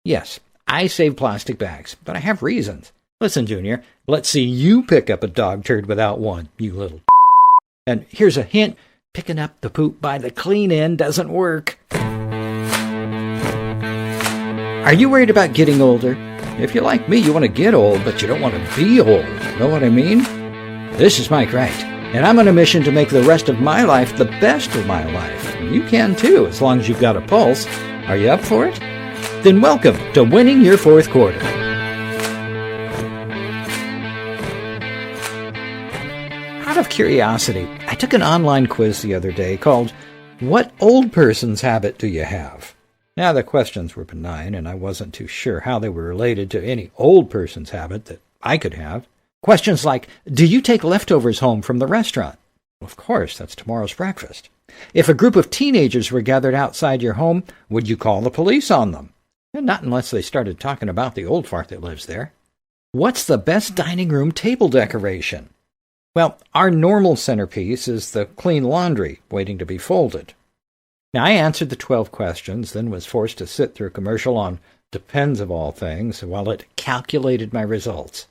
Yes, I save plastic bags, but I have reasons. Listen, Junior, let's see you pick up a dog turd without one, you little And here's a hint, picking up the poop by the clean end doesn't work. Are you worried about getting older? If you're like me, you want to get old, but you don't want to be old. Know what I mean? This is Mike Wright, and I'm on a mission to make the rest of my life the best of my life. You can too, as long as you've got a pulse. Are you up for it? Then welcome to Winning Your Fourth Quarter. Out of curiosity, I took an online quiz the other day called, What Old Person's Habit Do You Have? Now, the questions were benign, and I wasn't too sure how they were related to any old person's habit that I could have. Questions like, do you take leftovers home from the restaurant? Well, of course, that's tomorrow's breakfast. If a group of teenagers were gathered outside your home, would you call the police on them? And not unless they started talking about the old fart that lives there. What's the best dining room table decoration? Well, our normal centerpiece is the clean laundry waiting to be folded. Now, I answered the 12 questions, then was forced to sit through a commercial on Depends of all things while it calculated my results.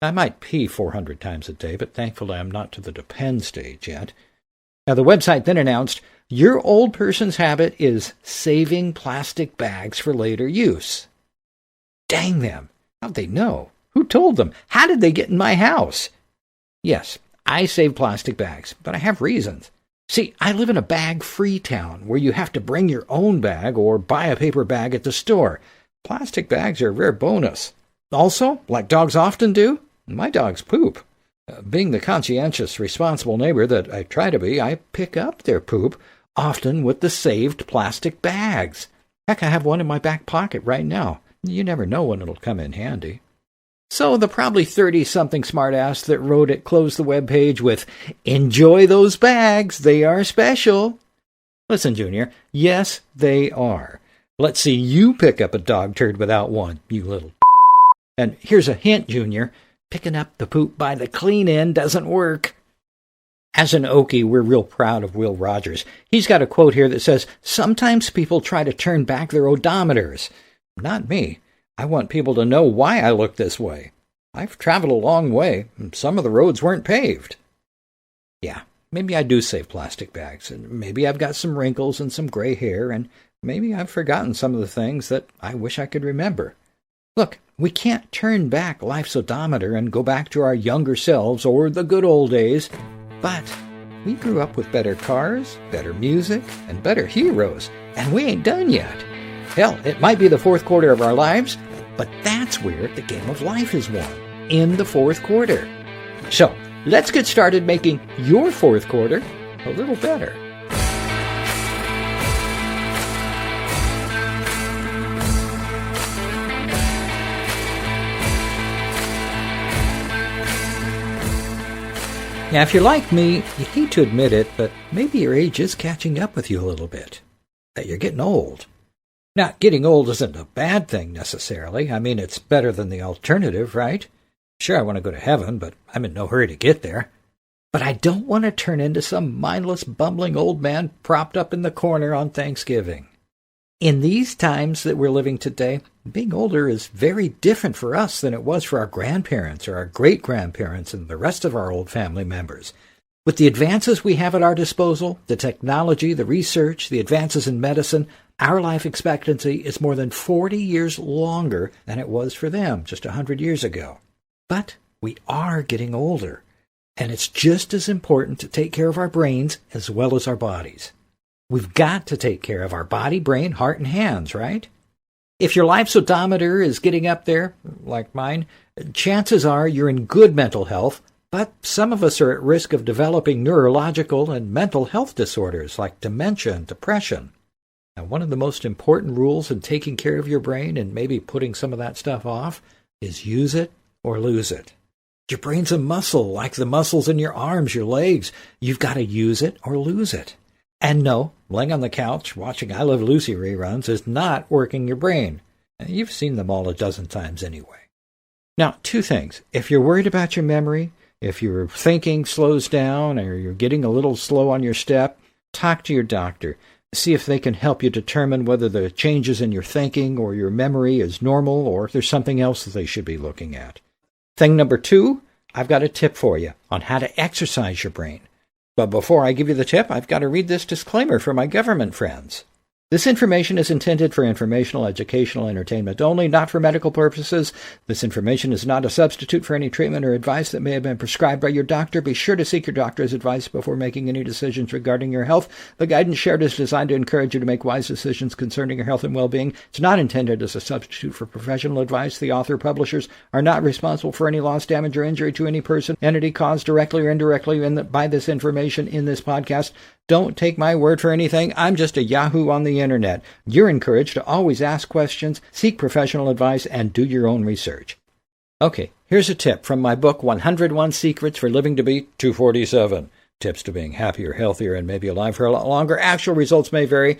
I might pee 400 times a day, but thankfully I'm not to the depend stage yet. Now, the website then announced, your old person's habit is saving plastic bags for later use. Dang them! How'd they know? Who told them? How did they get in my house? Yes, I save plastic bags, but I have reasons. See, I live in a bag-free town where you have to bring your own bag or buy a paper bag at the store. Plastic bags are a rare bonus. Also, like dogs often do, my dogs poop. Being the conscientious, responsible neighbor that I try to be, I pick up their poop, often with the saved plastic bags. Heck, I have one in my back pocket right now. You never know when it'll come in handy. So the probably 30-something smartass that wrote it closed the webpage with, enjoy those bags, they are special. Listen, Junior, yes, they are. Let's see you pick up a dog turd without one, you little And here's a hint, Junior, picking up the poop by the clean end doesn't work. As an Okie, we're real proud of Will Rogers. He's got a quote here that says, sometimes people try to turn back their odometers. Not me. I want people to know why I look this way. I've traveled a long way, and some of the roads weren't paved. Yeah, maybe I do save plastic bags, and maybe I've got some wrinkles and some gray hair, and maybe I've forgotten some of the things that I wish I could remember. Look, we can't turn back life's odometer and go back to our younger selves or the good old days, but we grew up with better cars, better music, and better heroes, and we ain't done yet. Hell, it might be the fourth quarter of our lives, but that's where the game of life is won, in the fourth quarter. So, let's get started making your fourth quarter a little better. Now, if you're like me, you hate to admit it, but maybe your age is catching up with you a little bit. That you're getting old. Now, getting old isn't a bad thing necessarily. I mean, it's better than the alternative, right? Sure, I want to go to heaven, but I'm in no hurry to get there. But I don't want to turn into some mindless, bumbling old man propped up in the corner on Thanksgiving. In these times that we're living today, being older is very different for us than it was for our grandparents or our great-grandparents and the rest of our old family members. With the advances we have at our disposal, the technology, the research, the advances in medicine, our life expectancy is more than 40 years longer than it was for them just 100 years ago. But we are getting older, and it's just as important to take care of our brains as well as our bodies. We've got to take care of our body, brain, heart, and hands, right? If your life's odometer is getting up there, like mine, chances are you're in good mental health, but some of us are at risk of developing neurological and mental health disorders like dementia and depression. Now, one of the most important rules in taking care of your brain and maybe putting some of that stuff off is use it or lose it. Your brain's a muscle, like the muscles in your arms, your legs. You've got to use it or lose it. And no, laying on the couch watching I Love Lucy reruns is not working your brain. You've seen them all a dozen times anyway. Now, two things. If you're worried about your memory, if your thinking slows down or you're getting a little slow on your step, talk to your doctor. See if they can help you determine whether the changes in your thinking or your memory is normal or if there's something else that they should be looking at. Thing number 2, I've got a tip for you on how to exercise your brain. But before I give you the tip, I've got to read this disclaimer for my government friends. This information is intended for informational, educational, entertainment only, not for medical purposes. This information is not a substitute for any treatment or advice that may have been prescribed by your doctor. Be sure to seek your doctor's advice before making any decisions regarding your health. The guidance shared is designed to encourage you to make wise decisions concerning your health and well-being. It's not intended as a substitute for professional advice. The author publishers are not responsible for any loss, damage, or injury to any person, entity caused directly or indirectly by this information in this podcast. Don't take my word for anything. I'm just a yahoo on the internet. You're encouraged to always ask questions, seek professional advice, and do your own research. Okay, here's a tip from my book, 101 Secrets for Living to be 247. Tips to being happier, healthier, and maybe alive for a lot longer. Actual results may vary.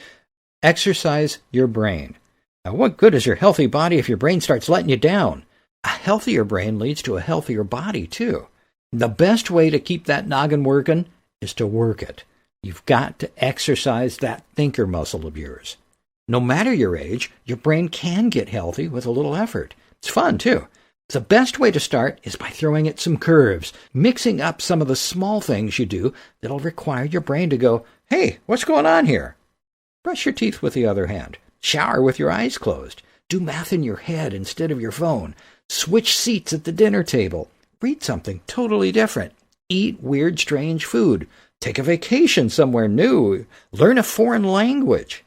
Exercise your brain. Now, what good is your healthy body if your brain starts letting you down? A healthier brain leads to a healthier body, too. The best way to keep that noggin working is to work it. You've got to exercise that thinker muscle of yours. No matter your age, your brain can get healthy with a little effort. It's fun, too. The best way to start is by throwing it some curves, mixing up some of the small things you do that'll require your brain to go, hey, what's going on here? Brush your teeth with the other hand. Shower with your eyes closed. Do math in your head instead of your phone. Switch seats at the dinner table. Read something totally different. Eat weird, strange food. Take a vacation somewhere new. Learn a foreign language.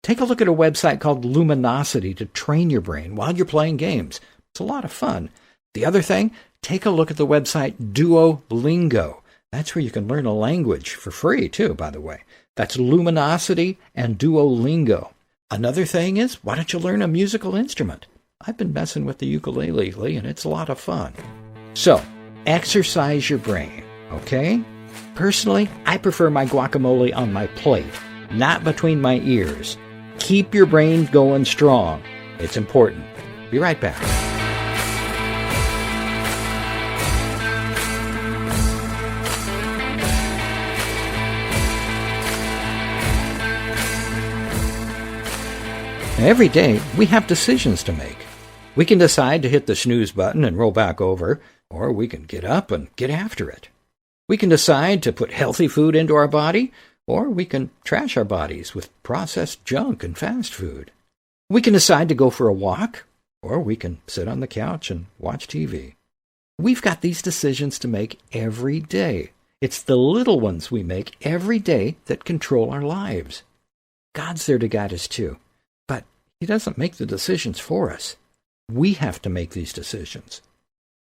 Take a look at a website called Luminosity to train your brain while you're playing games. It's a lot of fun. The other thing, take a look at the website Duolingo. That's where you can learn a language for free, too, by the way. That's Luminosity and Duolingo. Another thing is, why don't you learn a musical instrument? I've been messing with the ukulele lately, and it's a lot of fun. So, exercise your brain, okay? Personally, I prefer my guacamole on my plate, not between my ears. Keep your brain going strong. It's important. Be right back. Every day, we have decisions to make. We can decide to hit the snooze button and roll back over, or we can get up and get after it. We can decide to put healthy food into our body, or we can trash our bodies with processed junk and fast food. We can decide to go for a walk, or we can sit on the couch and watch TV. We've got these decisions to make every day. It's the little ones we make every day that control our lives. God's there to guide us too, but He doesn't make the decisions for us. We have to make these decisions.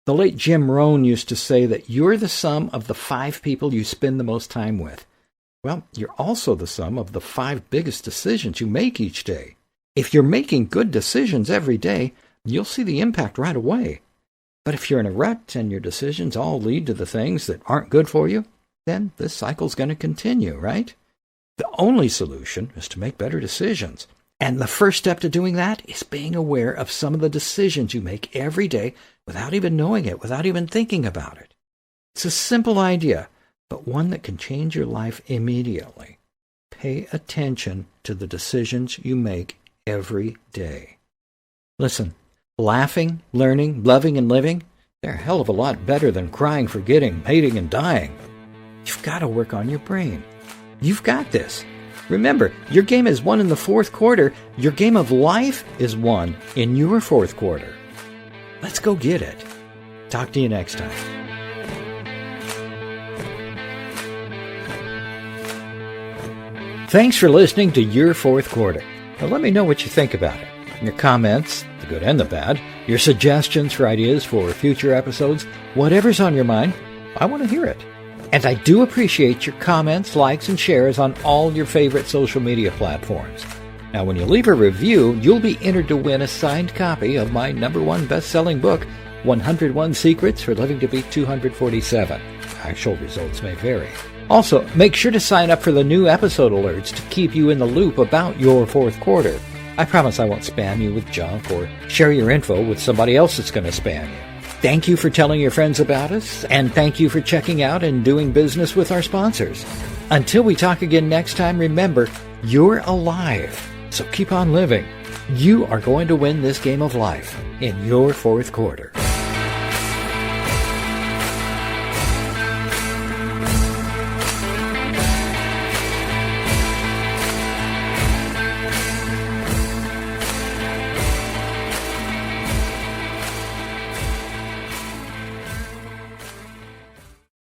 The late Jim Rohn used to say that you're the sum of the 5 people you spend the most time with. Well, you're also the sum of the 5 biggest decisions you make each day. If you're making good decisions every day, you'll see the impact right away. But if you're in a rut and your decisions all lead to the things that aren't good for you, then this cycle's going to continue, right? The only solution is to make better decisions. And the first step to doing that is being aware of some of the decisions you make every day without even knowing it, without even thinking about it. It's a simple idea, but one that can change your life immediately. Pay attention to the decisions you make every day. Listen, laughing, learning, loving, and living, they're a hell of a lot better than crying, forgetting, hating, and dying. You've got to work on your brain. You've got this. Remember, your game is won in the 4th quarter. Your game of life is won in your 4th quarter. Let's go get it. Talk to you next time. Thanks for listening to Your 4th Quarter. Now let me know what you think about it. Your comments, the good and the bad, your suggestions for ideas for future episodes, whatever's on your mind, I want to hear it. And I do appreciate your comments, likes, and shares on all your favorite social media platforms. Now, when you leave a review, you'll be entered to win a signed copy of my #1 best-selling book, 101 Secrets for Living to be 247. Actual results may vary. Also, make sure to sign up for the new episode alerts to keep you in the loop about your 4th quarter. I promise I won't spam you with junk or share your info with somebody else that's going to spam you. Thank you for telling your friends about us, and thank you for checking out and doing business with our sponsors. Until we talk again next time, remember, You're alive, so keep on living. You are going to win this game of life in your fourth quarter.